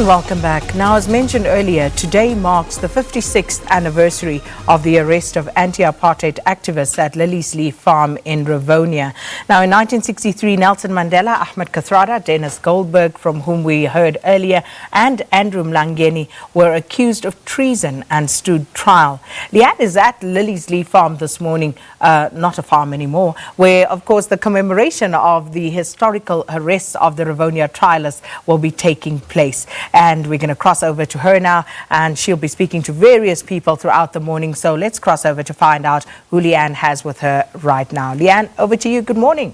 And welcome back. Now, as mentioned earlier, today marks the 56th anniversary of the arrest of anti-apartheid activists at Liliesleaf farm in Rivonia. Now, in 1963, Nelson Mandela, Ahmed Kathrada, Denis Goldberg, from whom we heard earlier, and Andrew Mlangeni were accused of treason and stood trial. Leanne is at Liliesleaf farm this morning, not a farm anymore, where, of course, the commemoration of the historical arrests of the Rivonia Trialists will be taking place. And we're going to cross over to her now, and she'll be speaking to various people throughout the morning. So let's cross over to find out who Leanne has with her right now. Leanne, over to you. Good morning.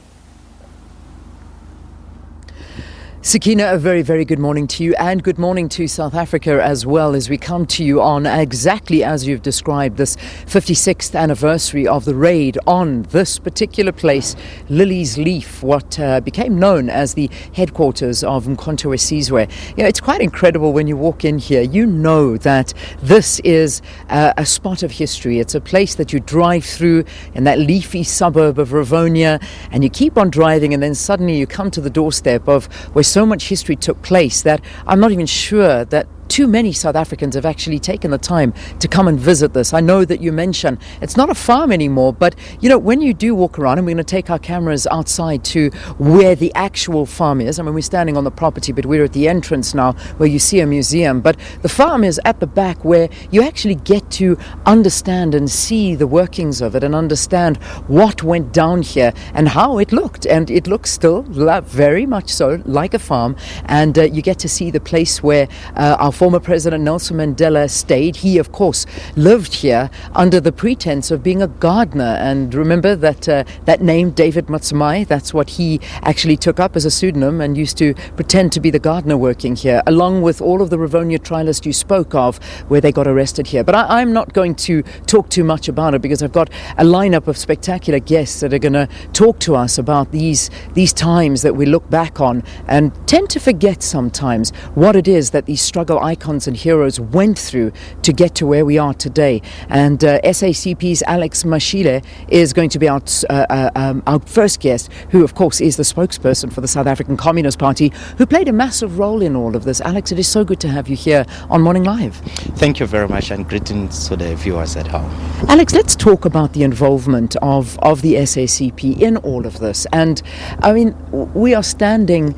Sakina, a very, very good morning to you, and good morning to South Africa as well, as we come to you on exactly as you've described this 56th anniversary of the raid on this particular place, Liliesleaf, what became known as the headquarters of Mkhonto weSizwe. You know, it's quite incredible when you walk in here. You know that this is a spot of history. It's a place that you drive through in that leafy suburb of Rivonia, and you keep on driving, and then suddenly you come to the doorstep of where so much history took place that I'm not even sure that too many South Africans have actually taken the time to come and visit this. I know that you mentioned it's not a farm anymore, but you know, when you do walk around, and we're going to take our cameras outside to where the actual farm is. I mean, we're standing on the property, but we're at the entrance now where you see a museum, but the farm is at the back where you actually get to understand and see the workings of it and understand what went down here and how it looked. And it looks still very much so like a farm, and you get to see the place where our former President Nelson Mandela stayed. He, of course, lived here under the pretense of being a gardener. And remember that that name, David Matsumai, that's what he actually took up as a pseudonym and used to pretend to be the gardener working here, along with all of the Rivonia Trialists you spoke of, where they got arrested here. But I'm not going to talk too much about it, because I've got a lineup of spectacular guests that are going to talk to us about these times that we look back on and tend to forget sometimes what it is that these struggle icons and heroes went through to get to where we are today. And SACP's Alex Mashile is going to be our first guest, who of course is the spokesperson for the South African Communist Party, who played a massive role in all of this. Alex, it is so good to have you here on Morning Live. Thank you very much, and greetings to the viewers at home. Alex, let's talk about the involvement of the SACP in all of this. And I mean, we are standing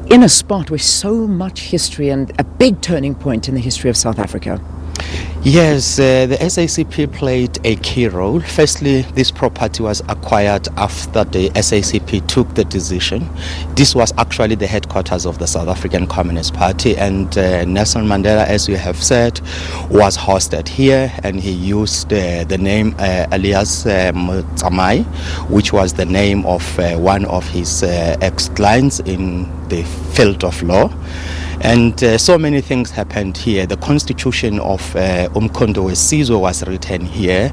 in a spot with so much history and a big turning point in the history of South Africa. Yes, the SACP played a key role. Firstly, this property was acquired after the SACP took the decision. This was actually the headquarters of the South African Communist Party, and Nelson Mandela, as you have said, was hosted here, and he used the name alias Mutsamai, which was the name of one of his ex-clients in the field of law. And so many things happened here. The constitution of Mkhonto weSizwe was written here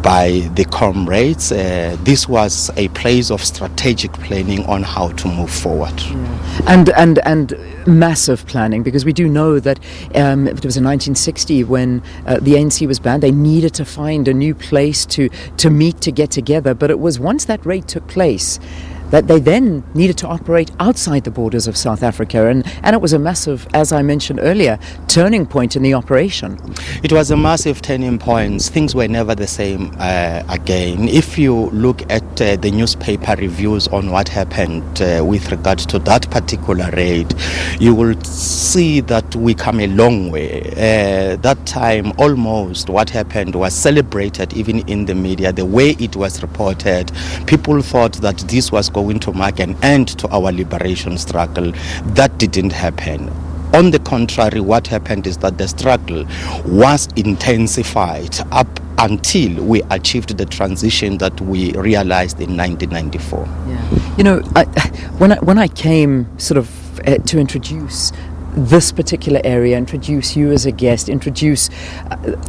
by the comrades. This was a place of strategic planning on how to move forward. Yeah. And massive planning, because we do know that it was in 1960 when the ANC was banned. They needed to find a new place to meet, to get together. But it was once that raid took place that they then needed to operate outside the borders of South Africa. And it was a massive, as I mentioned earlier, turning point in the operation. It was a massive turning point. Things were never the same again. If you look at the newspaper reviews on what happened with regard to that particular raid, you will see that we come a long way. That time, almost what happened was celebrated even in the media. The way it was reported, people thought that this was going to mark an end to our liberation struggle. That didn't happen. On the contrary, what happened is that the struggle was intensified up until we achieved the transition that we realized in 1994. Yeah. You know, when I came sort of to introduce this particular area, introduce you as a guest, introduce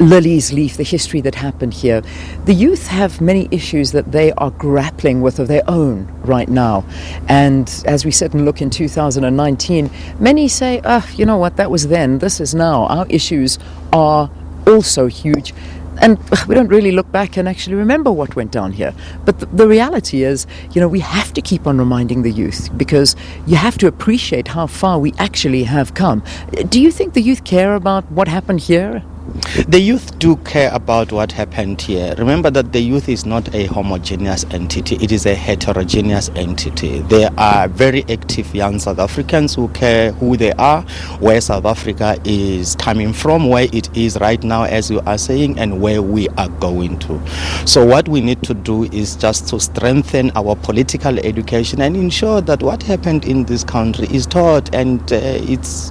Liliesleaf, the history that happened here. The youth have many issues that they are grappling with of their own right now. And as we sit and look in 2019, many say, you know what, that was then, this is now. Our issues are also huge. And we don't really look back and actually remember what went down here. But the reality is, we have to keep on reminding the youth, because you have to appreciate how far we actually have come. Do you think the youth care about what happened here? The youth do care about what happened here. Remember that the youth is not a homogeneous entity, it is a heterogeneous entity. There are very active young South Africans who care who they are, where South Africa is coming from, where it is right now, as you are saying, and where we are going to. So what we need to do is just to strengthen our political education and ensure that what happened in this country is taught and it's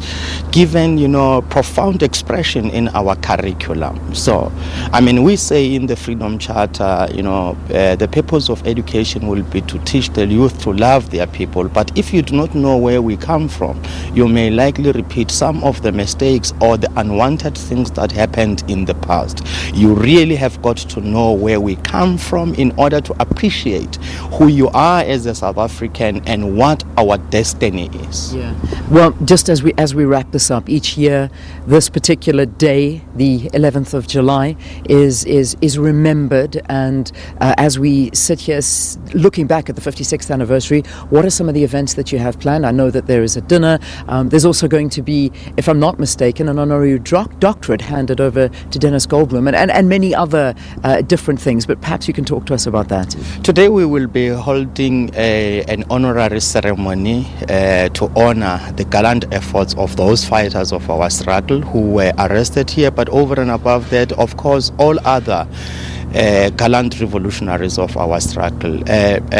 given, profound expression in our curriculum. So, we say in the Freedom Charter, the purpose of education will be to teach the youth to love their people. But if you do not know where we come from, you may likely repeat some of the mistakes or the unwanted things that happened in the past. You really have got to know where we come from in order to appreciate who you are as a South African and what our destiny is. Yeah. Well, just as we wrap this up, each year, this particular day, the 11th of July, is remembered. And as we sit here looking back at the 56th anniversary, what are some of the events that you have planned? I know that there is a dinner. There's also going to be, if I'm not mistaken, an honorary doctorate handed over to Denis Goldberg and many other different things. But perhaps you can talk to us about that. Today we will be holding an honorary ceremony to honor the gallant efforts of those fighters of our struggle who were arrested here, but over and above that, of course, all other gallant revolutionaries of our struggle.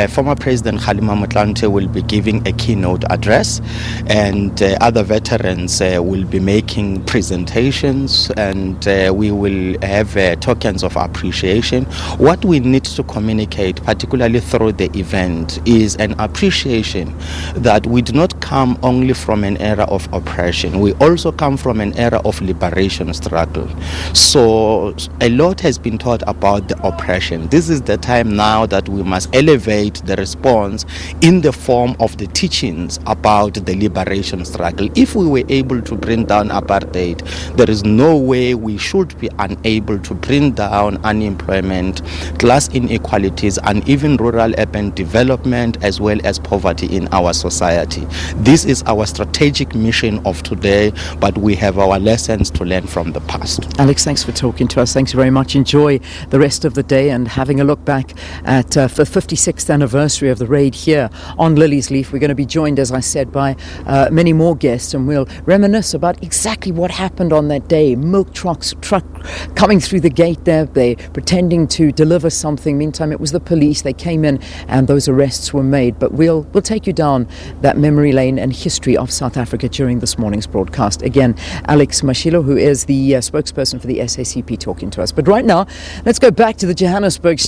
Former President Mlangeni will be giving a keynote address, and other veterans will be making presentations, and we will have tokens of appreciation. What we need to communicate, particularly through the event, is an appreciation that we do not come only from an era of oppression, we also come from an era of liberation struggle. So a lot has been taught about the oppression. This is the time now that we must elevate the response in the form of the teachings about the liberation struggle. If we were able to bring down apartheid, there is no way we should be unable to bring down unemployment, class inequalities, and even rural-urban development, as well as poverty in our society. This is our strategic mission of today, but we have our lessons to learn from the past. Alex, thanks for talking to us. Thanks very much. Enjoy the rest of the day and having a look back at the 56th anniversary of the raid here on Liliesleaf. We're going to be joined, as I said, by many more guests, and we'll reminisce about exactly what happened on that day. Milk truck coming through the gate there, they pretending to deliver something. Meantime, it was the police. They came in and those arrests were made. But we'll take you down that memory lane and history of South Africa during this morning's broadcast. Again, Alex Mashilo, who is the spokesperson for the SACP, talking to us. But right now, let's go back to the Johannesburg